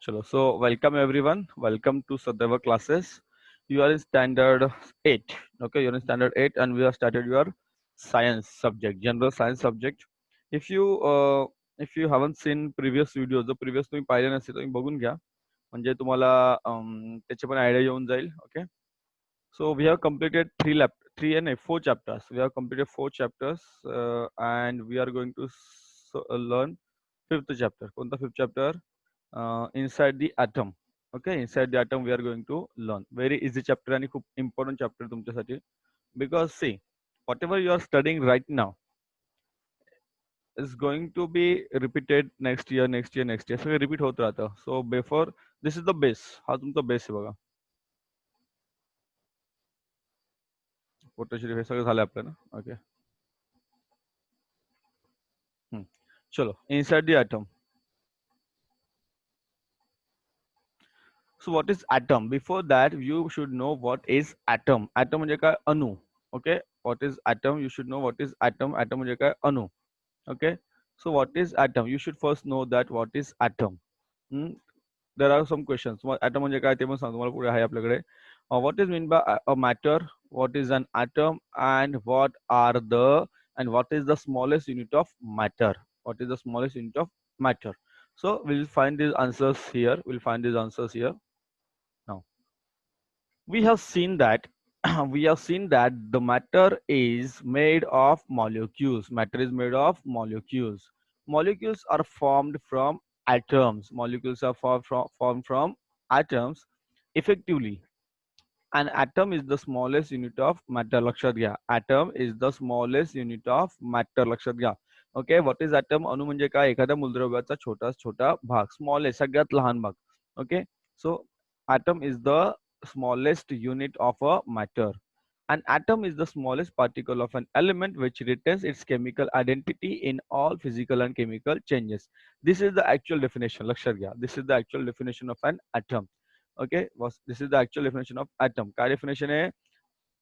Chalo. So welcome everyone. Welcome to Sadeva classes. You are in standard 8. Okay, you're in standard 8 and we have started your science subject, general science subject. If you haven't seen previous videos, the previous तुम्ही पाहिले नसेल तुम्ही बघून घ्या. म्हणजे तुम्हाला त्याची पण आयडिया येऊन जाईल. Okay. So we have completed three and 4 chapters. We have completed 4 chapters and we are going to learn fifth chapter. कोणता fifth chapter? Inside the atom. Okay, inside the atom we are going to learn. Very easy chapter and खूप important chapter तुमच्यासाठी. Because see, whatever you are studying right now is going to be repeated next year, next year, next year. सगळं repeat होत राहतं. So before this is the base. हा तुमचा base आहे बघा. Potassium हे सगळं झालं आपलं ना. Okay. चलो, inside the atom. So what is atom? Before that, you should know what is atom. Atom म्हणजे काय? अणु. Okay. What is atom? You should know what is atom. Atom म्हणजे काय? अणु. Okay. So what is atom? You should first know that what is atom. Hmm? There are some questions. Atom म्हणजे काय ते पण सांगतो मला पुढे आहे आपल्याकडे. What is mean by a matter? What is an atom? And what is the smallest unit of matter? What is the smallest unit of matter? So we'll find these answers here. We'll find these answers here. Now we have seen that we have seen that the matter is made of molecules. Matter is made of molecules. Molecules are formed from atoms. Molecules are formed from atoms. Effectively, an atom is the smallest unit of matter. लक्षात घ्या. Atom is the smallest unit of matter. लक्षात घ्या. Okay, what is atom? अणु म्हणजे काय? एखाद्या मूलद्रव्याचा छोटा भाग. Smallest, सगळ्यात लहान भाग. Okay, so atom is the smallest unit of a matter. An atom is the smallest particle of an element which retains its chemical identity in all physical and chemical changes. This is the actual definition. लक्षात घ्या. This is the actual definition of an atom. Okay, this is the actual definition of atom. काय definition आहे?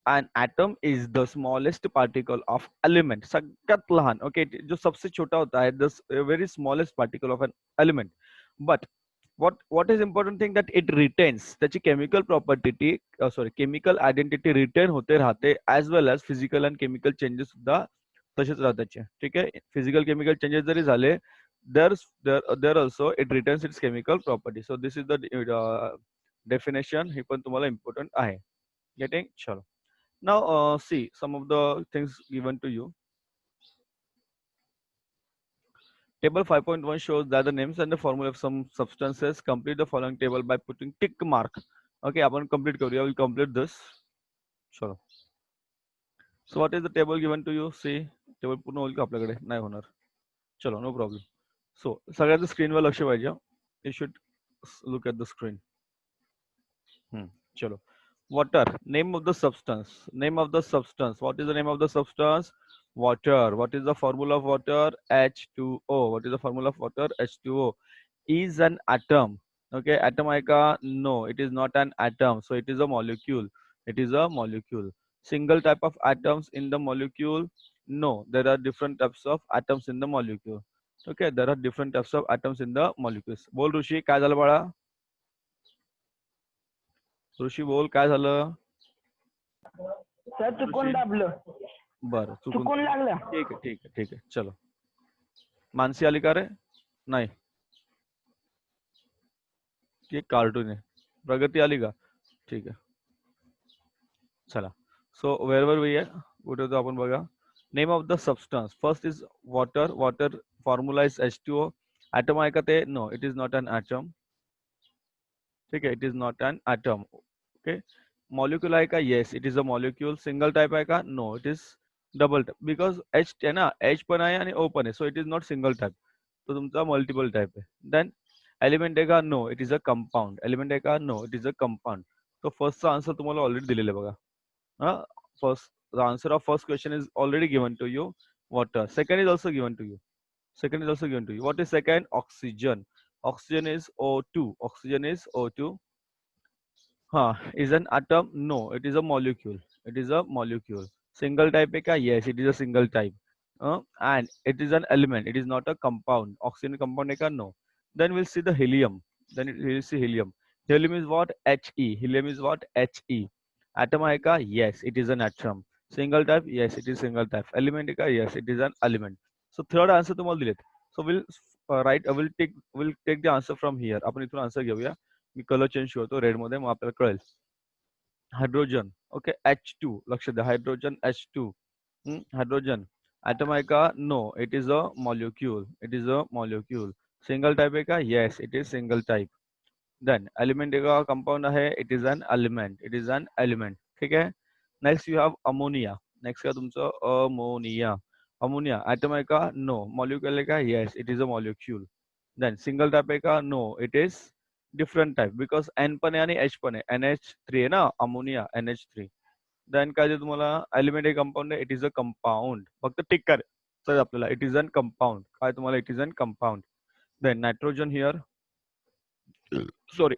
An atom is the smallest particle of element. सगळ्यात लहान. Okay, जो सबसे छोटा होता है, the very smallest particle of an element. But what is important thing that it retains त्याची chemical property chemical identity retain होते राहते as well as physical and chemical changes सुद्धा तसेच राहतात त्याचे. ठीक आहे. Physical chemical changes जरी झाले there also it retains its chemical property. So this is the definition. हे पण तुम्हाला important आहे. Getting? चलो. Now see some of the things given to you. Table 5.1 shows that the names and the formula of some substances. Complete the following table by putting tick mark. Okay, आपण complete करूया. We'll complete this. Sure. So what is the table given to you? See, table पूर्ण होईल का आपल्याकडे? नाही होणार. चलो, no problem. So सगळ्यांचं स्क्रीनवर लक्ष पाहिजे. You should look at the screen. चलो. Water. Name of the substance. Name of the substance. What is the name of the substance? Water. What is the formula of water? H2O. What is the formula of water? H2O. Is an atom. Okay, atom है का? No, it is not an atom. So it is a molecule. It is a molecule. Single type of atoms in the molecule? No, there are different types of atoms in the molecule. Okay, there are different types of atoms in the molecules. बोल ऋषी काय झालं बाळा? ऋषी बोल काय झालं? Sir चुकून दाबलं. बरं चुकून लागलं. ठीक आहे ठीक आहे ठीक आहे. चलो. मानसी आली का रे? नाही. ती एक कार्टून आहे. प्रगती आली का? ठीक आहे. चला. So wherever we are, कुठे होतो आपण बघा. Name of the substance. First is water. Water formula is H2O. Atom आहे का ते? No, it is not an atom. ठीक आहे. It is not an atom. Okay. Molecule आहे का? Yes, it is a molecule. Single type आहे का? No, it is double type. Because H आहे ना, H पण आहे आणि O पण आहे. So it is not single type. तो तुमचा multiple type आहे. Then element आहे का? No, it is a compound. Element आहे का? No, it is a compound. So first चा answer तुम्हाला already दिलेला आहे बघा. First, the answer of first question is already given to you. Water. Second is also given to you. Second is also given to you. What is second? Oxygen. Oxygen is O2. Oxygen is O2. Is an atom? No, it is a molecule. It is a molecule. Single type hai kya? Yes, it is a single type. And it is an element. It is not a compound. Oxygen compound hai kya? No. Then we'll see the helium. Then you will see helium. Helium is what? He. Helium is what? He. Atom आहे का? Yes, it is an atom. Single type? Yes, it is single type. Element आहे का? Yes, it is an element. So third answer तुम्हाला दिलेत. So we'll take the answer from here. आपण इथून answer घेऊया. मी colour change करतो red मध्ये, मग आपल्याला कळेल. हायड्रोजन. ओके, H2 लक्ष द्या. Hydrogen H2. हायड्रोजन atom आहे का? No, it is a molecule. It is a molecule. Single type आहे का? Yes, it is single type. Then element का compound है, it is an element. It is an element. ठीक है. Next you have ammonia. Next का तुमचं ammonia. Ammonia atom है का? No. Molecule है का? Yes, it is a molecule. Then single type है का? No, it is different type because N पण आहे आणि H पण आहे. NH3 आहे ना, ammonia NH3. Then काय जे तुम्हाला element आहे, compound आहे, it is a compound. फक्त टिक करायचं आपल्याला. It is an compound. काय तुम्हाला it is an compound. Then nitrogen here. Sorry.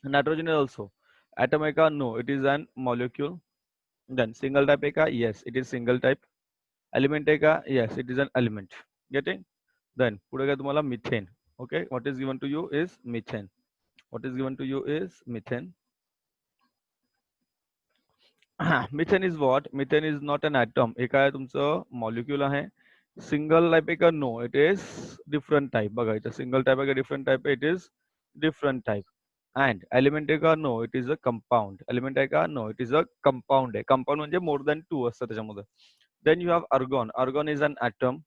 Nitrogen is also atom है का? No, it is an molecule. Then single type है का? Yes, it is single type. Element है का? Yes, it is an element. Getting? Then पुढे काय तुम्हाला methane. Okay, what is given to you is methane. What is given to you is methane. Methane is what? Methane is not an atom. हे काय तुमचं molecule आहे. Single type आहे का? No, it is different type. बघा इथं single type आहे का different type आहे? It is different type. And element आहे का? No, it is a compound. Element आहे का? No, it is a compound आहे. Compound म्हणजे more than 2 असतं त्याच्यामध्ये. Then you have argon. Argon is an atom.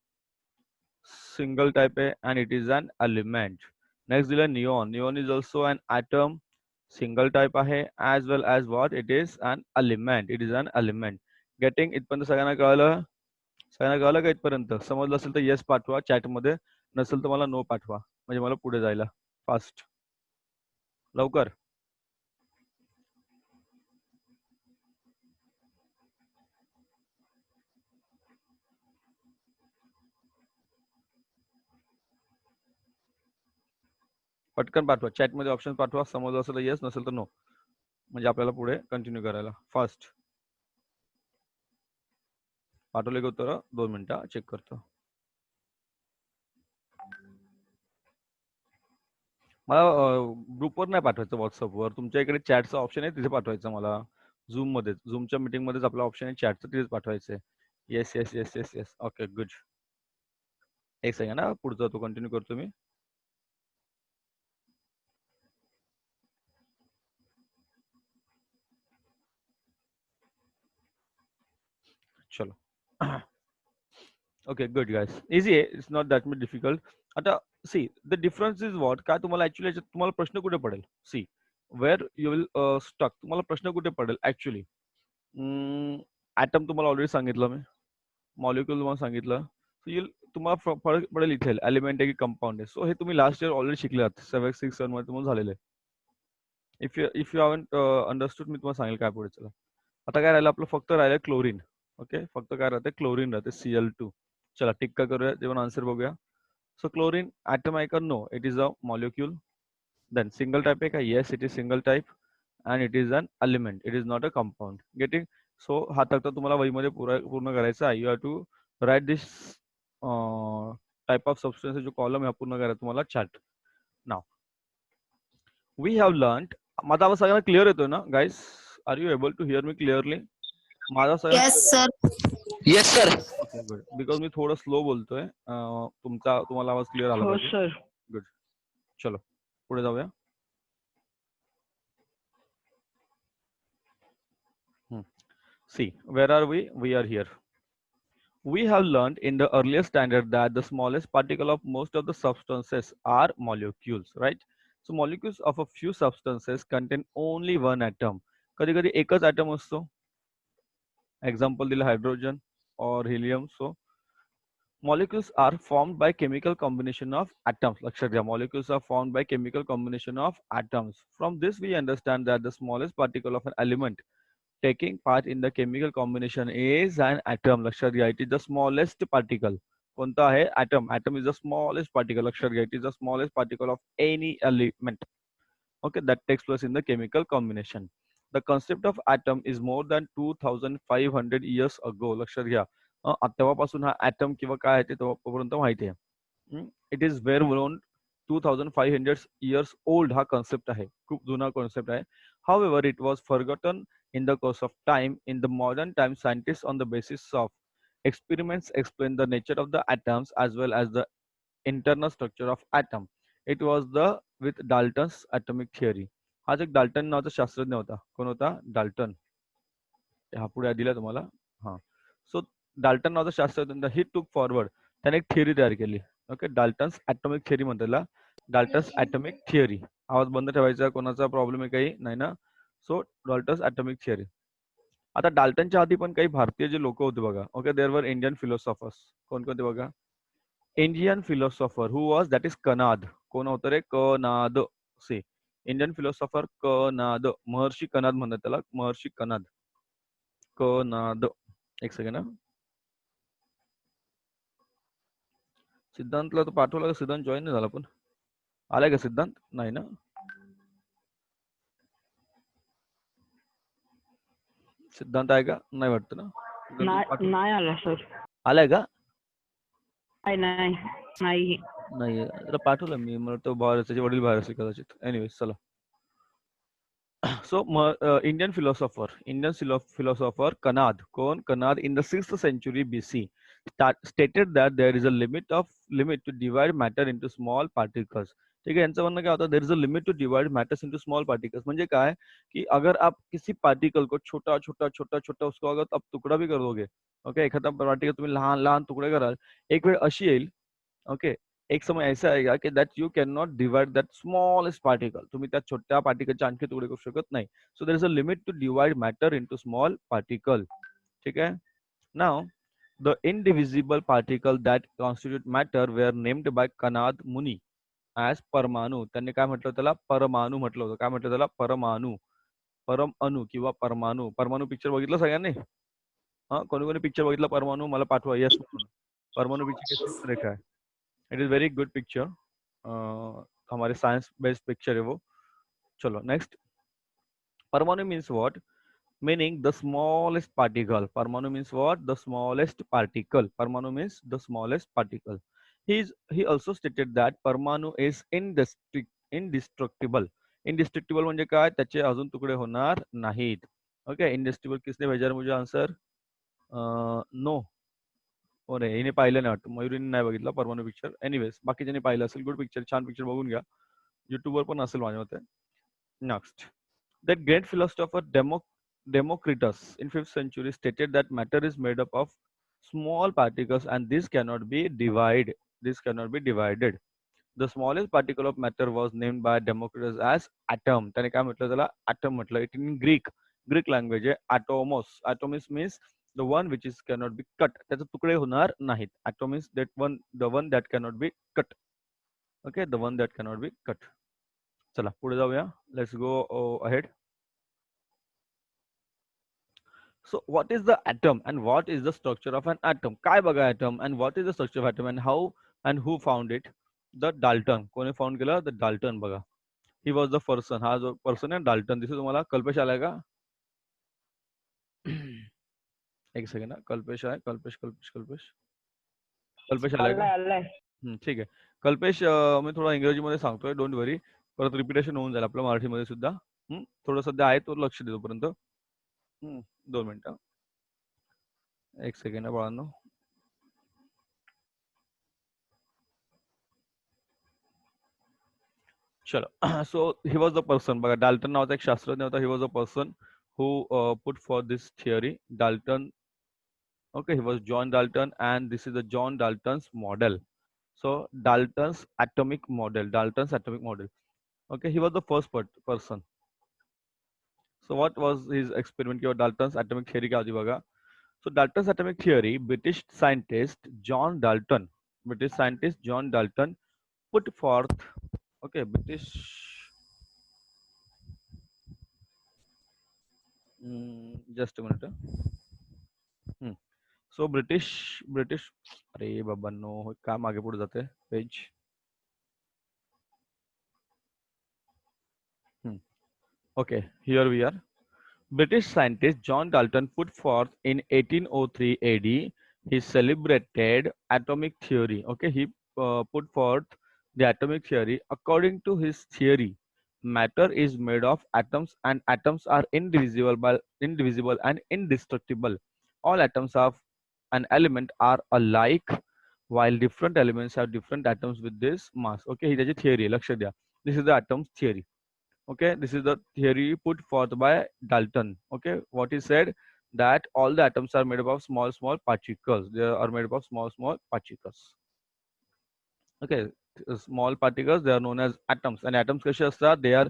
Single type आहे and it is an element. Next दिलं neon. Neon is also an atom. Single type आहे as well as what? It is an element. It is an element. Getting इथपर्यंत सगळ्यांना कळलं? सगळ्यांना कळलं का इथपर्यंत? समजलं असेल तर येस पाठवा चॅट मध्ये, नसेल तर मला नो पाठवा, म्हणजे मला पुढे जायला फास्ट. लवकर. पटकन पाठवा चॅट मध्ये, ऑप्शन पाठवा. समजलं असेल तर येस, नसेल तर नो, म्हणजे आपल्याला पुढे कंटिन्यू करायला. फास्ट पाठवले का उत्तर? 2 मिनिटं चेक करतो. मला ग्रुपवर नाही पाठवायचं, व्हॉट्सअपवर. तुमच्या इकडे चॅटचा ऑप्शन आहे, तिथे पाठवायचं मला. झूम मध्ये, झूमच्या मीटिंग मध्येच आपला ऑप्शन आहे चॅटचं, तिथेच पाठवायचं. Yes yes yes yes yes. Okay good. एक सेकंड ना, पुढचा तो कंटिन्यू करतो मी. चलो. ओके गुड गाइस, इझी आहे, it's not that much difficult. आता see the difference is what. काय तुम्हाला ऍक्च्युअली तुम्हाला प्रश्न कुठे पडेल? See where you will stuck. तुम्हाला प्रश्न कुठे पडेल ऍक्च्युअली? ऍटम तुम्हाला ऑलरेडी सांगितलं मी, मॉलिक्युल तुम्हाला सांगितलं. तुम्हाला फरक पडेल इथे एलिमेंट आहे की कंपाऊंड आहे. सो हे तुम्ही लास्ट इयर ऑलरेडी शिकले आहात, 7-6-7 मध्ये तुम्हाला झालेलं आहे. इफ यू हॅवंट अंडरस्टूड, मी तुम्हाला सांगेल काय पुढे. चला, आता काय राहिलं आपलं? फक्त राहिलं क्लोरीन. ओके, फक्त काय राहते? क्लोरीन राहते, Cl2. चला टिक्का करूया, जेव्हा आन्सर बघूया. सो क्लोरीन ऍटम आहे का? No, it is a molecule. Then single type आहे का? Yes, it is single type. And it is an element. It is not a compound. Getting? So हा तक्ता तुम्हाला वहीमध्ये पूर्ण करायचा आहे. You have to write this type of substance जो कॉलम आहे पूर्ण करायचा तुम्हाला चॅट. नाव वी हॅव लर्न. माझा आवाज सगळ्यांना क्लिअर येतोय ना guys? Are you able to hear me clearly? माझा सगळ्यांना? Yes sir. Yes sir. Okay good. Because मी थोडं स्लो बोलतोय. तुम्हाला आवाज क्लिअर आला हो पाहिजे. सर. गुड. चलो पुढे जाऊया. See, where are we? We are here. We have learned in the earlier standard that the smallest particle of most of the substances are molecules, right? So molecules of a few substances contain only one atom. कधी कधी एकच atom असतो. Example दिला hydrogen or helium. So molecules are formed by chemical combination of atoms. लक्षात घ्या, molecules are formed by chemical combination of atoms. From this we understand that the smallest particle of an element taking part in the chemical combination is an atom. लक्षात घ्या, it is the smallest particle. कोणता आहे? Atom. Atom is the smallest particle. लक्षात घ्या, it is the smallest particle of any element. Okay, that takes place in the chemical combination. The concept of atom is more than 2500 years ago. लक्षात घ्या, तेव्हापासून हा atom किंवा काय आहे ते तेव्हापर्यंत माहिती आहे. It is well known 2500 years old हा concept आहे, खूप जुना concept आहे. However, it was forgotten in the course of time. In the modern time, scientists on the basis of experiments explain the nature of the atoms as well as the internal structure of atom. It was the with Dalton's atomic theory. हा जो Dalton नावाचा शास्त्रज्ञ होता, कोण होता? Dalton. हा पुढे दिला तुम्हाला. हा, सो डाल्टन नावाचा शास्त्रज्ञ, ही टूक फॉरवर्ड, त्याने एक थिअरी तयार केली. ओके, डाल्टन्स ॲटॉमिक थिअरी म्हणतात त्याला, डाल्टन्स ॲटॉमिक थिअरी. आवाज बंद ठेवायचा, कोणाचा प्रॉब्लेम आहे काही नाही ना? सो डाल्टन्स ॲटॉमिक थिअरी. आता डाल्टनच्या आधी पण काही भारतीय जे लोक होते बघा. Okay, there were Indian philosophers. कोणकोणते बघा? Indian philosopher who was, that is Kanad. कोण होतं रे? कनाद. से इंडियन फिलॉसॉफर कनाद, महर्षी कनाद म्हणतात त्याला, महर्षी कनाद. कनाद. एक सेकंड हा. सिद्धांतला तो पाठवला का? सिद्धांत जॉईन नाही झाला, पण आलाय का सिद्धांत? नाही ना? सिद्धांत आहे का? नाही वाटतं ना? नाही आला सर. आलाय का? नाही नाही. नाही, त्याला पाठवलं मी, मला तो बाहेर, त्याचे वडील बाहेर असेल कदाचित. एनिवेज, चला. So, Indian philosopher Kanad, Kanad in the 6th century BC stated that there is a limit to divide matter into small particles. ठीक है, यांचं म्हणणं काय होतं? there is a limit to divide matters into small particles. म्हणजे काय कि अगर आप किसी पार्टिकल को छोटा छोटा छोटा छोटा उसको अगर आप तुकडा भी कर दोगे, ओके, एखादा पार्टिकल तुम्ही लहान लहान तुकडे कराल, एक वेळ अशी येईल, ओके, एक समय ऐसा आएगा कि that you can not divide that smallest particle. तुम्ही त्या छोट्या पार्टिकलचे आणखी तुकडे करू शकत नाही. So there is a limit to divide matter into small particle. ठीक आहे. Now the indivisible particle that constitute matter were named by Kanad Muni as paramanu. त्यांनी काय म्हटलं? त्याला परमाणू म्हटलं होतं. काय म्हटलं त्याला? परमाणू, परम अणू किंवा परमाणू. परमाणू पिक्चर बघितलं सगळ्यांनी? हा, कोणी कोणी पिक्चर बघितला परमाणू? मला पाठवा यस म्हणून. परमाणू पिक्चर किती सुंदर रेखा है. It is very good picture. हमारे साइंस बेस्ड पिक्चर है वो. चलो next. Paramanu means what? Meaning the smallest particle. Paramanu means what? The smallest particle. Paramanu means the smallest particle. He also stated that परमाणु is indestructible. Indestructible म्हणजे काय? त्याचे अजून तुकडे होणार नाहीत. ओके, इनडिस्ट्रिक्टिबल किसने भेजा मुझे आंसर? नो. हो नाही, हिने पाहिलं नाही वाटतं, मयुरीने नाही बघितला परमाणु पिक्चर. एनिवेज, बाकीच्यांनी पाहिलं असेल. गुड पिक्चर, छान पिक्चर, बघून घ्या. युट्यूबवर पण असेल माझ्या मते. Next. That great philosopher Democritus in 5th century stated that matter is made up of small particles and this cannot be divided. The smallest particle of matter was named by Democritus as atom. त्याने काय म्हटलं त्याला? atom म्हटलं. It in Greek language आहे atomos. Atomos means the one which is cannot be cut. त्याचे तुकडे होणार नाहीत. Atom is that one, the one that cannot be cut. Okay, the one that cannot be cut. चला पुढे जाऊया. Let's go ahead. So what is the atom and what is the structure of an atom? काय बघा atom and what is the structure of atom and how and who found it? The Dalton. कोणी found केलं? The Dalton. बघा, he was the person. हा जो person आहे Dalton. दिसतो तुम्हाला? कल्पेश आलाय का? एक सेकंड. कल्पेश आहे. कल्पेश आलाय का? ठीक आहे. कल्पेश, मी थोडा इंग्रजीमध्ये सांगतोय, डोंट वरी. परत रिपिटेशन होऊन जाईल आपल्या मराठीमध्ये सुद्धा. थोडं सध्या आहे तो, लक्ष देतो पर्यंत. 2 मिनिटं. एक सेकंड बाळांनो. चलो. सो ही वॉज द पर्सन. बघा, डाल्टन नावाचा एक शास्त्रज्ञ होता. He was a person who put for this theory. Dalton. Okay, he was John Dalton and this is the John Dalton's model. So Dalton's atomic model. Okay, he was the first person. So what was his experiment? Dalton's atomic theory क्या होती बघा. So Dalton's atomic theory, British scientist John Dalton put forth. Okay, British. Just a minute. So British. अरे बाबा no, काम आगे पुढे जाते page. Okay, here we are. British scientist John Dalton put forth in 1803 AD his celebrated atomic theory. Okay, he put forth the atomic theory. According to his theory, matter is made of atoms, and atoms are indivisible and indestructible. All atoms of an element are alike, while different elements have different atoms with this mass. Okay, ही त्याची theory आहे, लक्ष द्या. This is the atoms theory. Okay, this is the theory put forth by Dalton. Okay, what he said, that all the atoms are made up of small particles. They are made up of small particles. Okay, small particles, they are known as atoms, and atoms कसे असतात, they are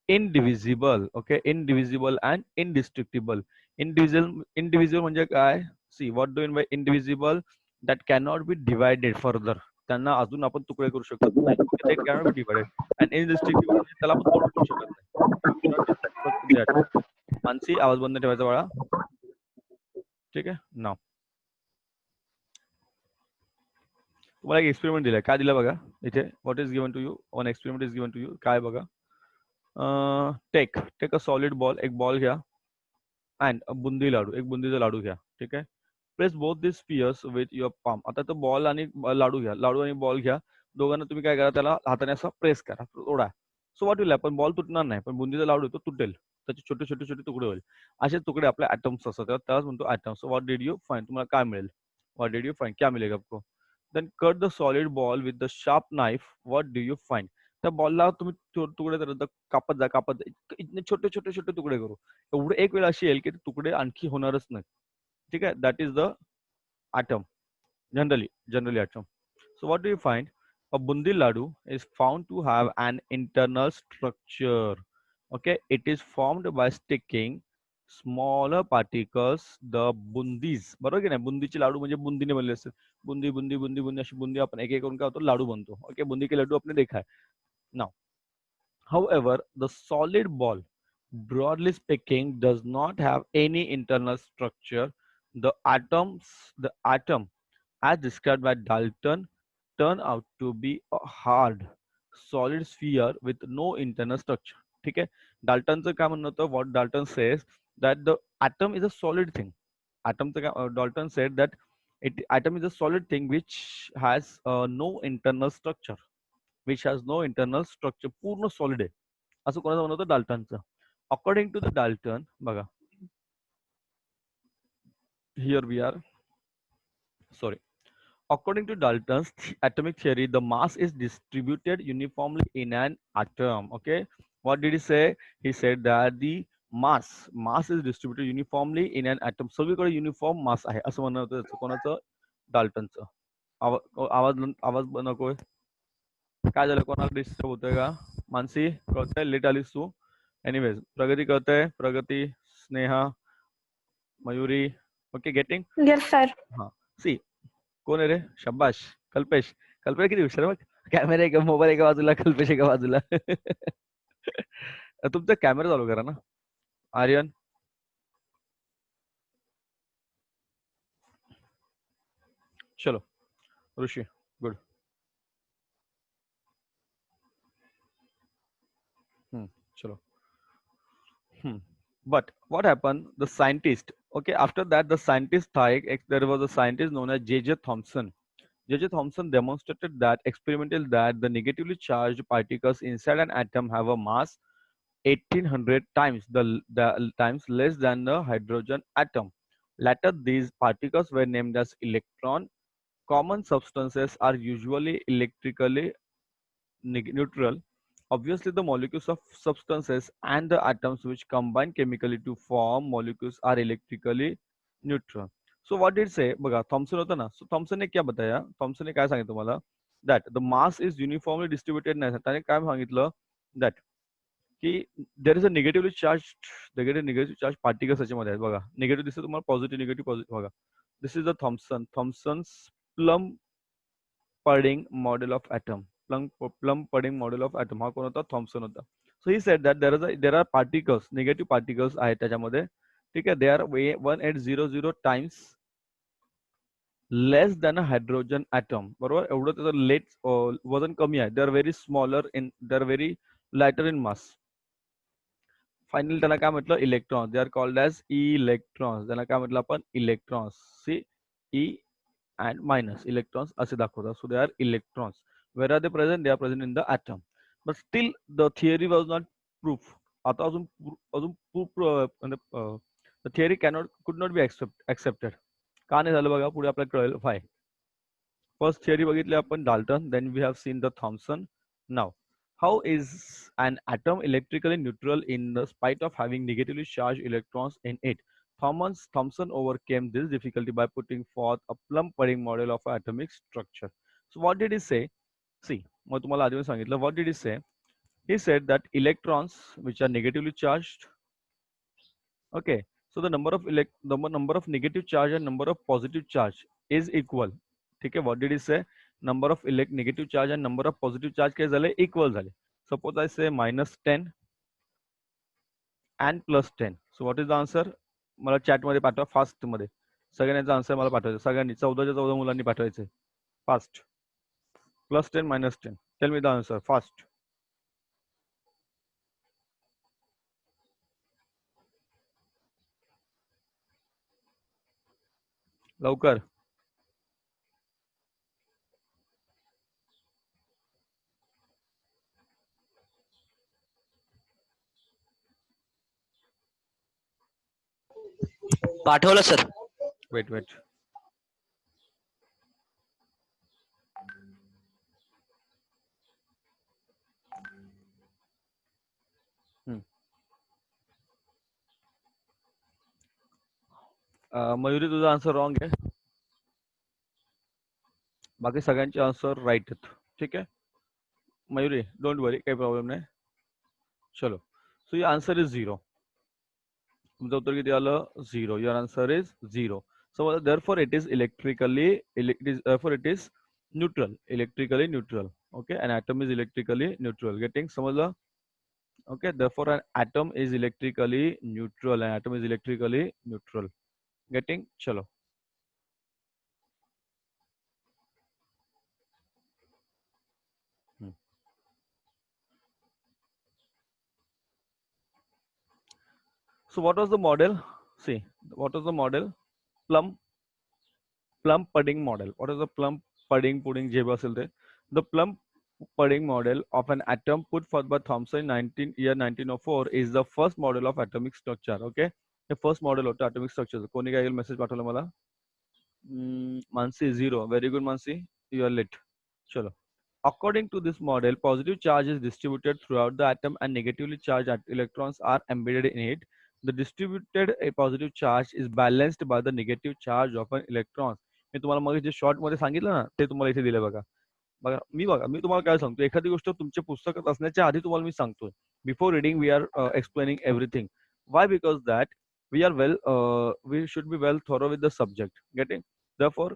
indivisible. Okay, indivisible and indestructible. Indivisible म्हणजे काय? See, what do you mean by indivisible? That cannot be divided further. त्यांना अजून आपण तुकडे करू शकत नाही. Okay, they cannot be divided. And indestructible म्हणजे त्याला आपण तोडू पण शकत नाही. You cannot destruct that. Mansi, आवाज बंद ठेवायचा बाळा. ठीक आहे, नाव तुम्हाला एक एक्सपेरिमेंट दिलाय. काय दिलं बघा इथे? What is given to you? One experiment is given to you. काय बघा? टेक अ सॉलिड बॉल, एक बॉल घ्या, अँड बुंदी लाडू, एक बुंदीचा लाडू घ्या. ठीक आहे. Press both this spheres with your palm. आता तो बॉल आणि लाडू घ्या, लाडू आणि बॉल घ्या, दोघांना तुम्ही काय करा, त्याला हाताने असं प्रेस करा, तोडा. So what will happen? Ball तुटणार नाही, पण बुंदीचा लाडू तो तुटेल, त्याचे छोटे छोटे छोटे तुकडे होईल. असे तुकडे आपले ॲटम्स असतात, त्यालाच म्हणतो atoms. So what did you find? तुम्हाला काय मिळेल? What did you find? क्या मिलेगा आपको? Then cut the solid ball with the sharp knife. What do you find? त्या बॉलला तुम्ही तुकडे कापत जा, इतने छोटे छोटे छोटे तुकडे करू. एवढे एक वेळ अशी येईल की तुकडे आणखी होणारच नाही. ठीक आहे. That is the atom, generally atom. So what do you find? A bundi ladu is found to have an internal structure. Okay, it is formed by sticking smaller particles, the bundis. बरोबर की नाही? बुंदीचे लाडू म्हणजे बुंदीने बनले असतात. बुंदी बुंदी बुंदी बुंदी अशी बुंदी आपण एक एक करून काय होतो, लाडू बनतो. ओके, बुंदी के लड्डू आपने देखा है. Now, however, the solid ball, broadly speaking, does not have any internal structure. The atom, as described by Dalton, turn out to be a hard, solid sphere with no internal structure. ठीक आहे. डाल्टनचं काय म्हणणं होतं? What Dalton says, that the atom is a solid thing. Dalton said that atom is a solid thing which has no internal structure. पूर्ण solid आहे, असं कोणाचं म्हणत होतं? डाल्टनचं. अकॉर्डिंग टू द डाल्टन, बघा, here we are, sorry. According to Dalton's atomic theory, the mass is distributed uniformly in an atom. Okay, what did he say? He said that the mass is distributed uniformly in an atom. सगळीकडे uniform मास आहे, असं म्हणणं होतं कोणाचं? डाल्टनचं. आवाज नकोय. काय झालं? कोणाला डिस्टर्ब होतंय का? मानसी, कळतंय? लेट आलीस तू. एनिवेज, प्रगती कळतंय? प्रगती, Sneha, Mayuri. Okay, getting? Yes, sir. हा. सी, कोण आहे रे? शब्बाश, कल्पेश. कल्पेश किती हुशार बघ. कॅमेरा एका, मोबाईल एका बाजूला, कल्पेश एका बाजूला. तुमचा कॅमेरा चालू करा ना. आर्यन, चलो. ऋषी, गुड. चलो. But what happened? The scientist, okay, after that the scientist there was a scientist known as J.J. Thomson. J.J. Thomson demonstrated that experimentally that the negatively charged particles inside an atom have a mass 1800 times the times less than the hydrogen atom. Later, these particles were named as electron. Common substances are usually electrically neutral. Obviously, the molecules of substances and the atoms which combine chemically to form molecules are electrically neutral. So what did it say? बघा, Thompson होता ना. So Thompson ने क्या बताया? Thompson ने काय सांगितलं तुम्हाला? That the mass is uniformly distributed. नाही, त्याने काय सांगितलं? That की there is a negatively charged particles त्याच्यामध्ये आहेत. बघा, निगेटिव्ह दिसतं तुम्हाला, पॉझिटिव्ह निगेटिव्ह बघा. This is the Thomson's plum pudding model of atom. Plum pudding model of atom. हा कोण होता? थॉम्सन होता. So he said that there are particles, negative particles आहेत त्याच्यामध्ये. ठीक आहे, they are 1800 times less than a hydrogen atom. बरोबर, एवढं त्याचं वजन कमी आहे. They are very smaller they are very lighter in mass. Finally त्याला काय म्हटलं? Electrons. They are called as electrons. त्याला काय म्हटलं आपण? Electrons. See, E and minus electrons असे दाखवतात. So they are electrons. Where are they present? They are present in the atom. But still the theory was not proof. आता अजून proof the theory could not be accepted. का नाही झालं बघा, पुढे आपल्याला कळेल why. First theory बघितली आपण Dalton, then we have seen the Thomson. Now, how is an atom electrically neutral in the spite of having negatively charged electrons in it? Thomson overcame this difficulty by putting forth a plum-pudding model of atomic structure. So what did he say? See, मग तुम्हाला आधी सांगितलं, what did he say? He said that electrons which are negatively charged, okay, so the number of negative charge and number of positive charge is equal. ठीक आहे, what did he say? Number of negative charge and number of positive charge काय झाले? Equal झाले. Suppose I say -10 and +10. So what is the answer? मला chat मध्ये पाठवा fast मध्ये. सगळ्यांचा आन्सर मला पाठवायचं. सगळ्यांनी 14 मुलांनी पाठवायचे. Fast. +10 -10. Tell me the answer fast. लवकर. पाठवलं सर. Wait. मयुरी तुझा आन्सर रॉंग आहे. बाकी सगळ्यांचे आन्सर राईट आहेत. ठीक आहे मयुरी, डोंट वरी, काही प्रॉब्लेम नाही. चलो, सो your answer is 0. तुमचं उत्तर किती आलं? 0. Your answer is 0. So therefore it is neutral, electrically neutral. Okay, an atom is electrically neutral. Getting समजलं? Okay, therefore an atom is electrically neutral. An atom is electrically neutral. Getting? चलो. So what was the model? See, what was the model? Plum pudding model. What is the plum pudding जे असेल ते? The plum pudding model of an atom put forth by Thomson in year 1904 is the first model of atomic structure. Okay, the first model of atomic structure. कोणी काय message पाठवलं मला? Mansi 0. Very good Mansi. You are late. चलो. According to this model, positive charge is distributed throughout the atom and negatively charged electrons are embedded in it. The distributed positive charge is balanced by the negative charge of an electron. मी तुम्हाला मग जे short मध्ये सांगितलं ना, ते तुम्हाला इथे दिलं बघा. मी तुम्हाला काय सांगतो, एखादी गोष्ट तुमच्या पुस्तकात असण्याच्या आधी तुम्हाला मी सांगतोय. Before reading we are explaining everything. Why? Because that we should be well thorough with the subject. Getting? Therefore,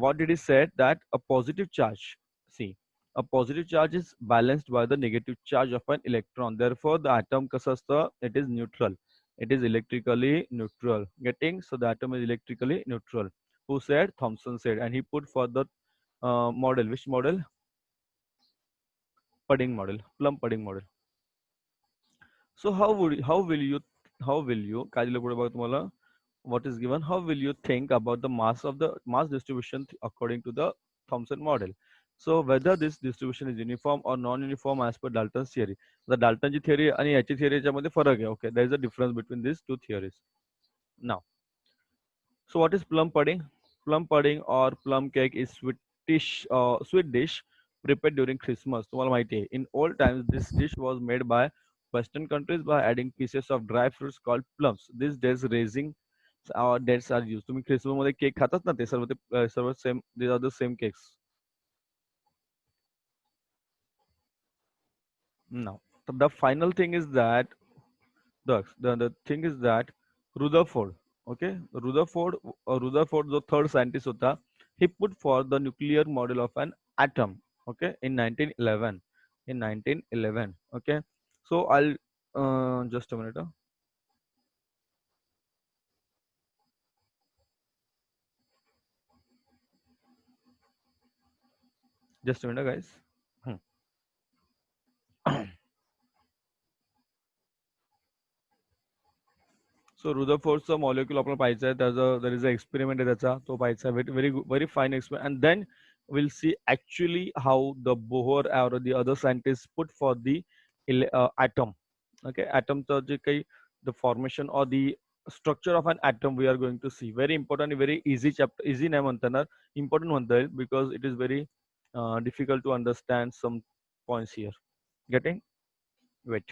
what did he say? That a positive charge, see, a positive charge is balanced by the negative charge of an electron. Therefore, the atom कसं असतं? It is neutral. It is electrically neutral. Getting? So the atom is electrically neutral. Who said? Thomson said, and he put for the model. Which model? Pudding model, plum pudding model. So how will you काय दिलं पुढे बघा तुम्हाला? What is given? How will you think about the mass distribution according to the Thomson model? So whether this distribution is uniform or non-uniform as per Dalton's theory. The Daltonची theory आणि याची theory याच्यामध्ये फरक आहे. Okay, there is a difference between these two theories. Now, so what is plum pudding? Plum pudding or plum cake is sweet dish prepared during Christmas. तुम्हाला माहिती आहे. In old times, this dish was made by Western countries by adding pieces of dry fruits called plums. These days, raising dates are used. तुम्ही Christmas मध्ये cake खातात ना, ते सर्व same. These are the same cakes. Now, the final thing is that the thing is that Rutherford, okay, Rutherford, the third scientist होता, he put forth the nuclear model of an atom, okay, in 1911. In 1911, okay. So I'll just a minute. Just a minute, guys. So Rutherfordचा molecule आपल्याला पाहायचा आहे. There is an experiment आहे त्याचा, तो पाहायचा आहे. Very fine experiment. And then we'll see actually how the Bohr or the other scientists put for the atom. Okay, atom the formation or the structure of an atom we are going to see. Very important, very easy chapter, easy name म्हणताना important म्हणता येईल because it is very difficult to understand some points here. Getting? Wait.